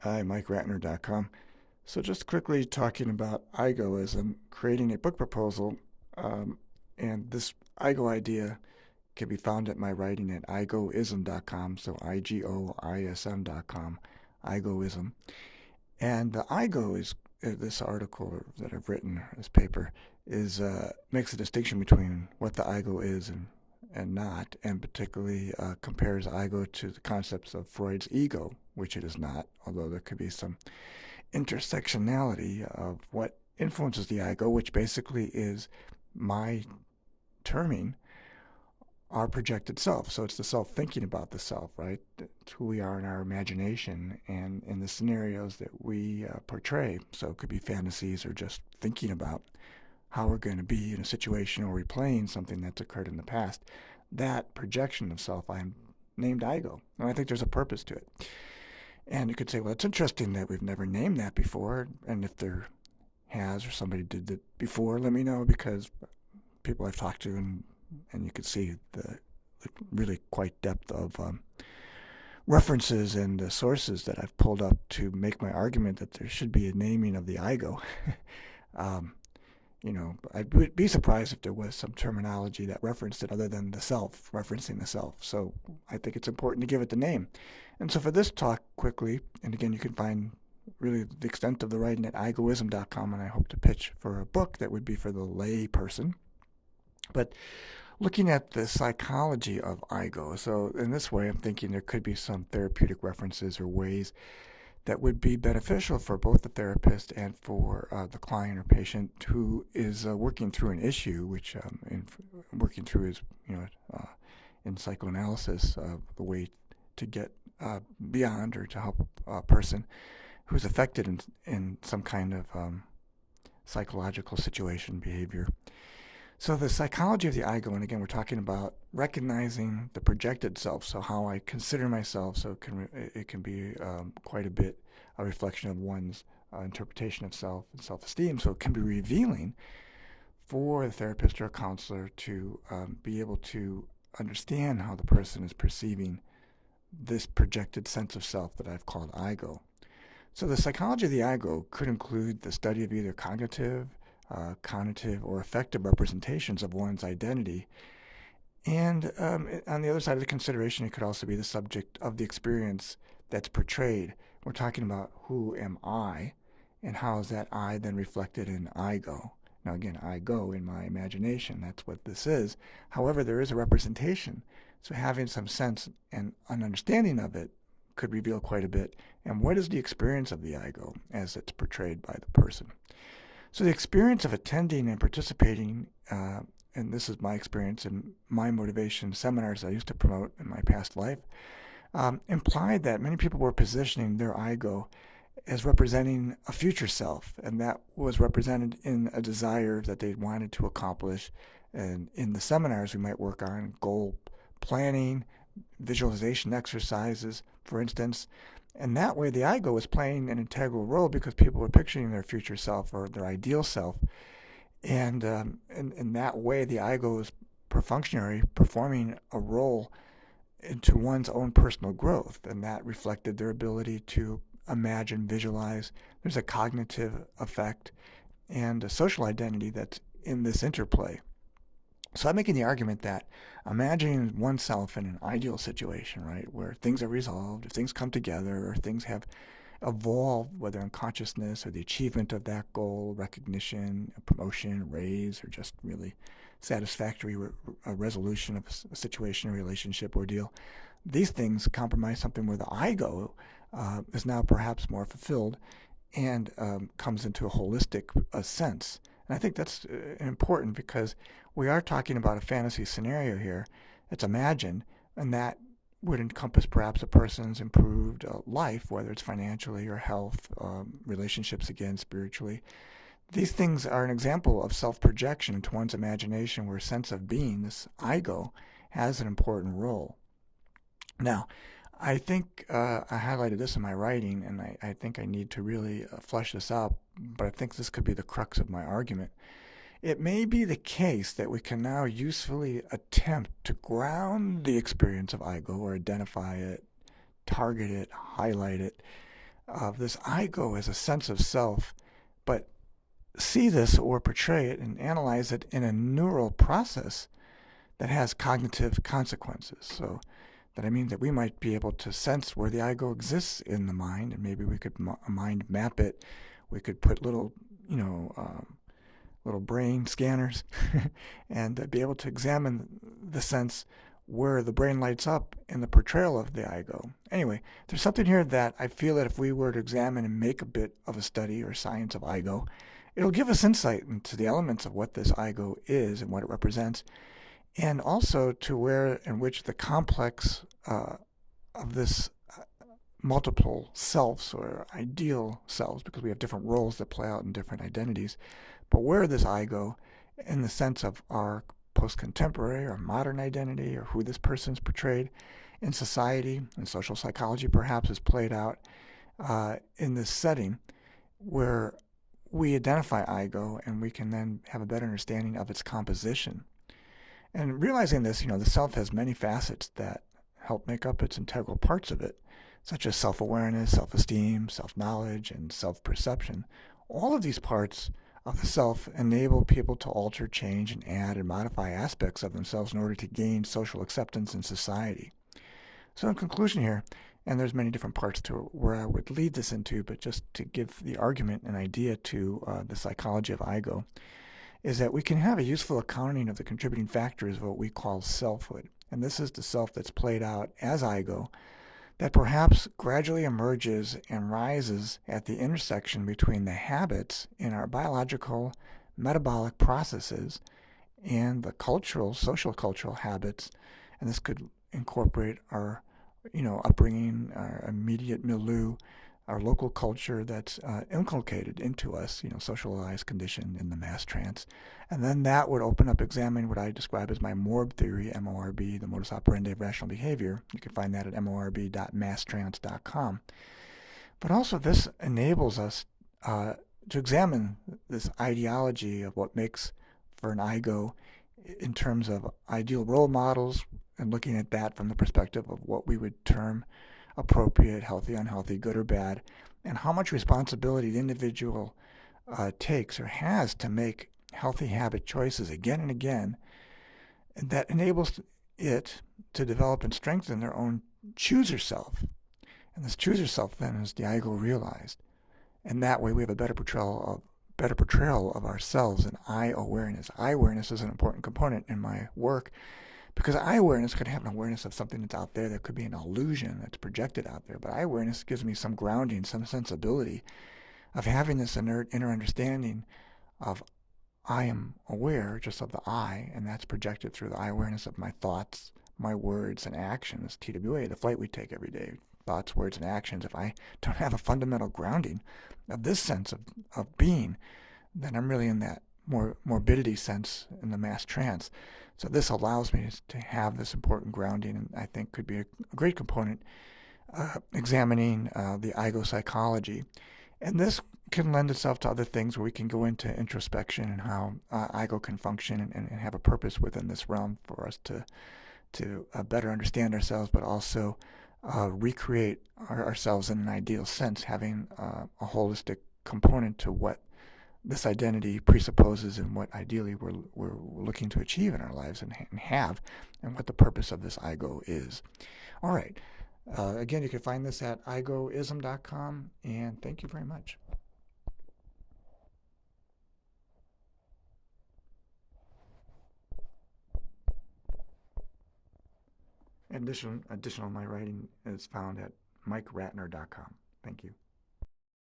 Hi, MikeRatner.com. So just quickly talking about IGOism, creating a book proposal, um, and this IGO idea can be found at my writing at IGOism.com, so IGOISM.com, IGOism. And the IGO is this article that I've written, this paper, is makes a distinction between what the IGO is and not, and particularly compares IGO to the concepts of Freud's ego, which it is not, although there could be some intersectionality of what influences the ego, which basically is my terming our projected self. So it's the self thinking about the self, right? It's who we are in our imagination and in the scenarios that we portray. So it could be fantasies or just thinking about how we're going to be in a situation or replaying something that's occurred in the past. That projection of self I'm named ego. And I think there's a purpose to it. And you could say, well, it's interesting that we've never named that before. And if there has or somebody did it before, let me know, because people I've talked to and you could see the really quite depth of references and sources that I've pulled up to make my argument that there should be a naming of the IGO. um, I'd be surprised if there was some terminology that referenced it other than the self, referencing the self. So I think it's important to give it the name. And so for this talk quickly, and again, you can find really the extent of the writing at igoism.com, and I hope to pitch for a book that would be for the lay person. But looking at the psychology of IGO, so in this way, I'm thinking there could be some therapeutic references or ways that would be beneficial for both the therapist and for the client or patient who is working through an issue, which working through is, in psychoanalysis, the way to get beyond or to help a person who's affected in some kind of psychological situation, behavior. So the psychology of the IGO, and again, we're talking about recognizing the projected self, so how I consider myself, so it can be quite a bit a reflection of one's interpretation of self and self-esteem, so it can be revealing for the therapist or a counselor to be able to understand how the person is perceiving this projected sense of self that I've called IGO. So the psychology of the IGO could include the study of either cognitive or affective representations of one's identity. And on the other side of the consideration, it could also be the subject of the experience that's portrayed. We're talking about who am I, and how is that I then reflected in IGO. Now again, I go in my imagination. That's what this is. However, there is a representation. So having some sense and an understanding of it could reveal quite a bit. And what is the experience of the IGO as it's portrayed by the person? So the experience of attending and participating, and this is my experience and my motivation seminars I used to promote in my past life, implied that many people were positioning their IGO as representing a future self, and that was represented in a desire that they wanted to accomplish. And in the seminars, we might work on goal planning, visualization exercises, for instance. And that way, the IGO was playing an integral role because people were picturing their future self or their ideal self. And in that way, the IGO is perfunctory, performing a role into one's own personal growth. And that reflected their ability to imagine, visualize. There's a cognitive effect and a social identity that's in this interplay. So I'm making the argument that imagining oneself in an ideal situation, right, where things are resolved, or things come together, or things have evolved, whether in consciousness or the achievement of that goal, recognition, a promotion, a raise, or just really satisfactory resolution of a situation, a relationship ordeal. These things compromise something where the IGO is now perhaps more fulfilled and comes into a holistic sense. And I think that's important because we are talking about a fantasy scenario here. It's imagined, and that would encompass perhaps a person's improved life, whether it's financially or health, relationships again, spiritually. These things are an example of self-projection into one's imagination where a sense of being, this IGO, has an important role. Now, I think I highlighted this in my writing, and I think I need to really flesh this out, but I think this could be the crux of my argument. It may be the case that we can now usefully attempt to ground the experience of IGO or identify it, target it, highlight it, of this IGO as a sense of self, but see this or portray it and analyze it in a neural process that has cognitive consequences. So that I mean that we might be able to sense where the IGO exists in the mind, and maybe we could mind map it. We could put little, little brain scanners and be able to examine the sense where the brain lights up in the portrayal of the IGO. Anyway, there's something here that I feel that if we were to examine and make a bit of a study or science of IGO, it'll give us insight into the elements of what this IGO is and what it represents, and also to where in which the complex of this multiple selves or ideal selves, because we have different roles that play out in different identities, but where this IGO in the sense of our post-contemporary or modern identity or who this person's portrayed in society and social psychology perhaps is played out in this setting where we identify IGO and we can then have a better understanding of its composition. And realizing this, the self has many facets that help make up its integral parts of it, such as self-awareness, self-esteem, self-knowledge, and self-perception. All of these parts of the self enable people to alter, change, and add and modify aspects of themselves in order to gain social acceptance in society. So in conclusion here, and there's many different parts to where I would lead this into, but just to give the argument an idea to the psychology of IGO, is that we can have a useful accounting of the contributing factors of what we call selfhood. And this is the self that's played out as IGO that perhaps gradually emerges and rises at the intersection between the habits in our biological metabolic processes and the cultural, social cultural habits. And this could incorporate our, upbringing, our immediate milieu, our local culture that's inculcated into us, socialized condition in the mass trance. And then that would open up examining what I describe as my MORB theory, M-O-R-B, the modus operandi of rational behavior. You can find that at morb.masstrance.com. But also this enables us to examine this ideology of what makes for an IGO in terms of ideal role models and looking at that from the perspective of what we would term appropriate, healthy, unhealthy, good or bad, and how much responsibility the individual takes or has to make healthy habit choices again and again, and that enables it to develop and strengthen their own chooser self. And this chooser self then is the IGO realized. And that way we have a better portrayal of ourselves and I awareness. I awareness is an important component in my work because I awareness could have an awareness of something that's out there that could be an illusion that's projected out there. But I awareness gives me some grounding, some sensibility of having this inner understanding of I am aware just of the I, and that's projected through the I awareness of my thoughts, my words, and actions. TWA, the flight we take every day. Thoughts, words, and actions. If I don't have a fundamental grounding of this sense of being, then I'm really in that morbidity sense in the mass trance. So this allows me to have this important grounding, and I think could be a great component examining the IGO psychology. And this can lend itself to other things where we can go into introspection and how IGO can function and have a purpose within this realm for us to better understand ourselves, but also recreate ourselves in an ideal sense, having a holistic component to what this identity presupposes and what ideally we're looking to achieve in our lives and have, and what the purpose of this IGO is. All right. Again, you can find this at igoism.com, and thank you very much. Additional my writing is found at mikeratner.com. Thank you.